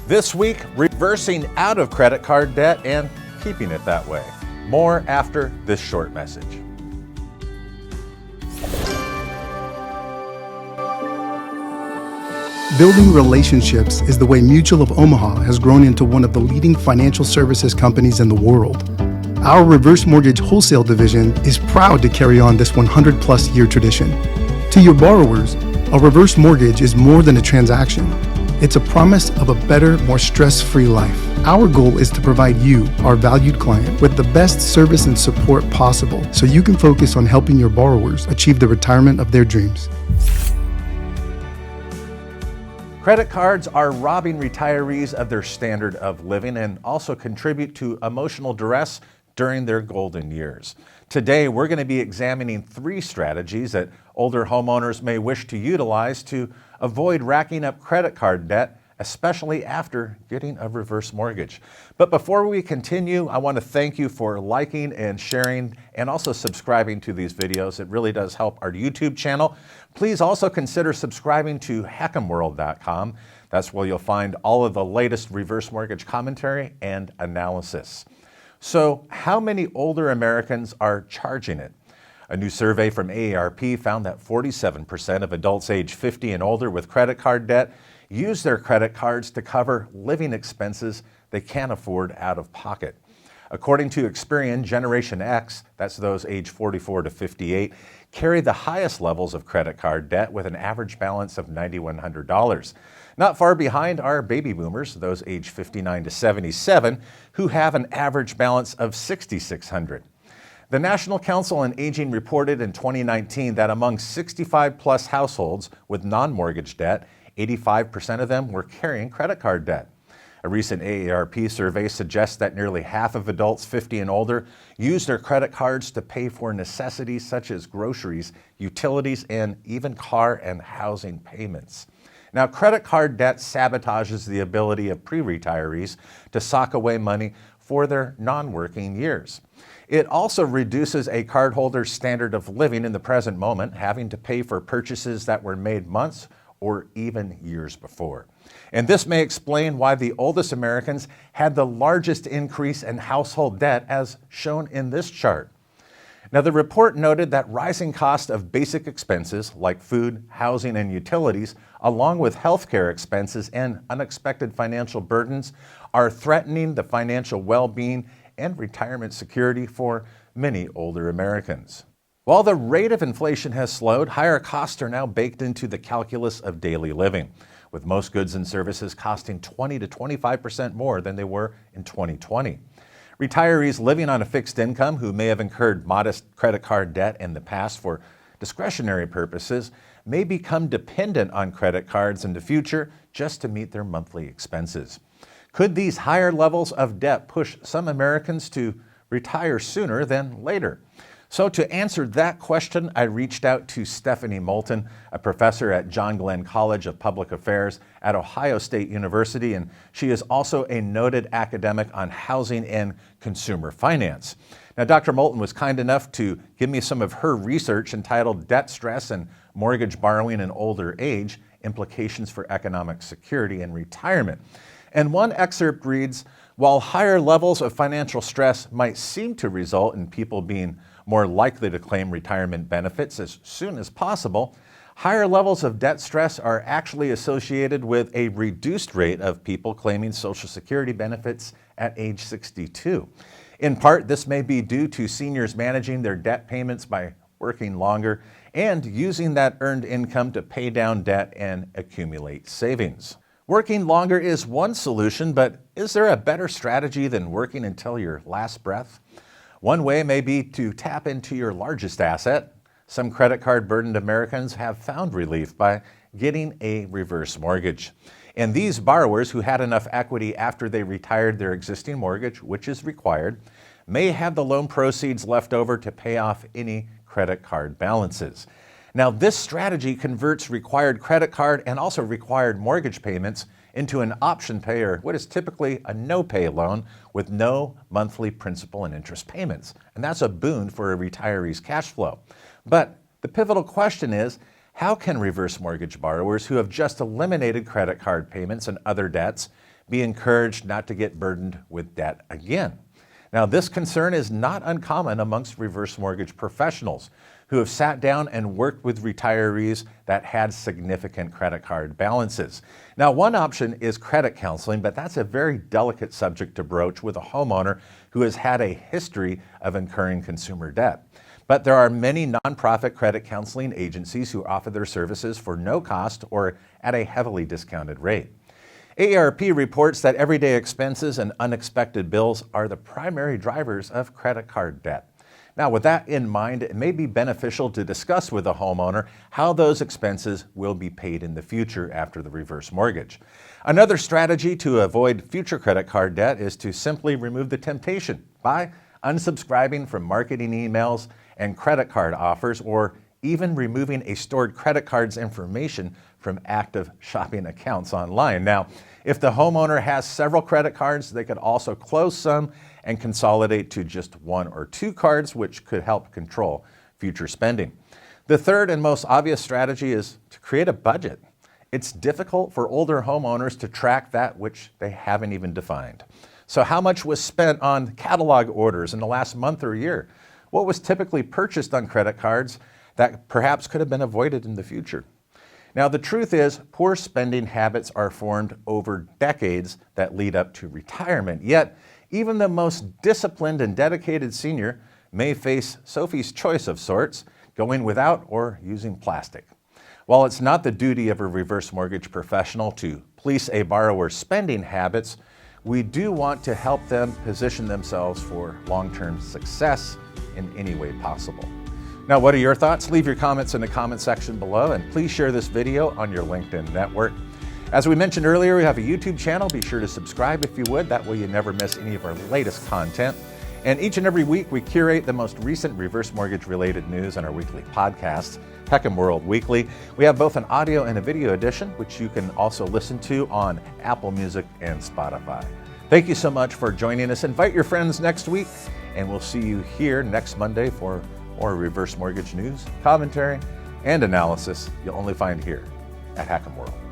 This week, reversing out of credit card debt and keeping it that way. More after this short message. Building relationships is the way Mutual of Omaha has grown into one of the leading financial services companies in the world. Our reverse mortgage wholesale division is proud to carry on this 100-plus year tradition. To your borrowers, a reverse mortgage is more than a transaction. It's a promise of a better, more stress-free life. Our goal is to provide you, our valued client, with the best service and support possible so you can focus on helping your borrowers achieve the retirement of their dreams. Credit cards are robbing retirees of their standard of living and also contribute to emotional duress during their golden years. Today, we're going to be examining 3 strategies that older homeowners may wish to utilize to avoid racking up credit card debt, especially after getting a reverse mortgage. But before we continue, I want to thank you for liking and sharing and also subscribing to these videos. It really does help our YouTube channel. Please also consider subscribing to HeckhamWorld.com. That's where you'll find all of the latest reverse mortgage commentary and analysis. So, how many older Americans are charging it? A new survey from AARP found that 47% of adults age 50 and older with credit card debt use their credit cards to cover living expenses they can't afford out of pocket. According to Experian, Generation X, that's those age 44 to 58, carry the highest levels of credit card debt with an average balance of $9,100. Not far behind are baby boomers, those age 59 to 77, who have an average balance of $6,600. The National Council on Aging reported in 2019 that among 65-plus households with non-mortgage debt, 85% of them were carrying credit card debt. A recent AARP survey suggests that nearly half of adults 50 and older use their credit cards to pay for necessities such as groceries, utilities, and even car and housing payments. Now, credit card debt sabotages the ability of pre-retirees to sock away money for their non-working years. It also reduces a cardholder's standard of living in the present moment, having to pay for purchases that were made months or even years before. And this may explain why the oldest Americans had the largest increase in household debt as shown in this chart. Now, the report noted that rising cost of basic expenses like food, housing, and utilities, along with healthcare expenses and unexpected financial burdens, are threatening the financial well-being and retirement security for many older Americans. While the rate of inflation has slowed, higher costs are now baked into the calculus of daily living, with most goods and services costing 20 to 25% more than they were in 2020. Retirees living on a fixed income who may have incurred modest credit card debt in the past for discretionary purposes may become dependent on credit cards in the future just to meet their monthly expenses. Could these higher levels of debt push some Americans to retire sooner than later? So to answer that question, I reached out to Stephanie Moulton, a professor at John Glenn College of Public Affairs at Ohio State University, and she is also a noted academic on housing and consumer finance. Now, Dr. Moulton was kind enough to give me some of her research entitled Debt Stress and Mortgage Borrowing in Older Age, Implications for Economic Security and Retirement. And one excerpt reads, while higher levels of financial stress might seem to result in people being more likely to claim retirement benefits as soon as possible, higher levels of debt stress are actually associated with a reduced rate of people claiming Social Security benefits at age 62. In part, this may be due to seniors managing their debt payments by working longer and using that earned income to pay down debt and accumulate savings. Working longer is one solution, but is there a better strategy than working until your last breath? One way may be to tap into your largest asset. Some credit card burdened Americans have found relief by getting a reverse mortgage. And these borrowers who had enough equity after they retired their existing mortgage, which is required, may have the loan proceeds left over to pay off any credit card balances. Now, this strategy converts required credit card and also required mortgage payments into an option pay, or what is typically a no-pay loan with no monthly principal and interest payments. And that's a boon for a retiree's cash flow. But the pivotal question is, how can reverse mortgage borrowers who have just eliminated credit card payments and other debts be encouraged not to get burdened with debt again. Now, this concern is not uncommon amongst reverse mortgage professionals who have sat down and worked with retirees that had significant credit card balances. Now, one option is credit counseling, but that's a very delicate subject to broach with a homeowner who has had a history of incurring consumer debt. But there are many nonprofit credit counseling agencies who offer their services for no cost or at a heavily discounted rate. AARP reports that everyday expenses and unexpected bills are the primary drivers of credit card debt. Now, with that in mind, it may be beneficial to discuss with the homeowner how those expenses will be paid in the future after the reverse mortgage. Another strategy to avoid future credit card debt is to simply remove the temptation by unsubscribing from marketing emails and credit card offers, or even removing a stored credit card's information from active shopping accounts online. Now, if the homeowner has several credit cards, they could also close some and consolidate to just one or two cards, which could help control future spending. The third and most obvious strategy is to create a budget. It's difficult for older homeowners to track that which they haven't even defined. So how much was spent on catalog orders in the last month or year? What was typically purchased on credit cards that perhaps could have been avoided in the future? Now, the truth is, poor spending habits are formed over decades that lead up to retirement. Yet, even the most disciplined and dedicated senior may face Sophie's choice of sorts, going without or using plastic. While it's not the duty of a reverse mortgage professional to police a borrower's spending habits, we do want to help them position themselves for long-term success in any way possible. Now, what are your thoughts? Leave your comments in the comment section below, and please share this video on your LinkedIn network. As we mentioned earlier, we have a YouTube channel. Be sure to subscribe if you would. That way you never miss any of our latest content. And each and every week, we curate the most recent reverse mortgage related news on our weekly podcast, HECM World Weekly. We have both an audio and a video edition, which you can also listen to on Apple Music and Spotify. Thank you so much for joining us. Invite your friends next week, and we'll see you here next Monday for more reverse mortgage news, commentary, and analysis you'll only find here at HECM World.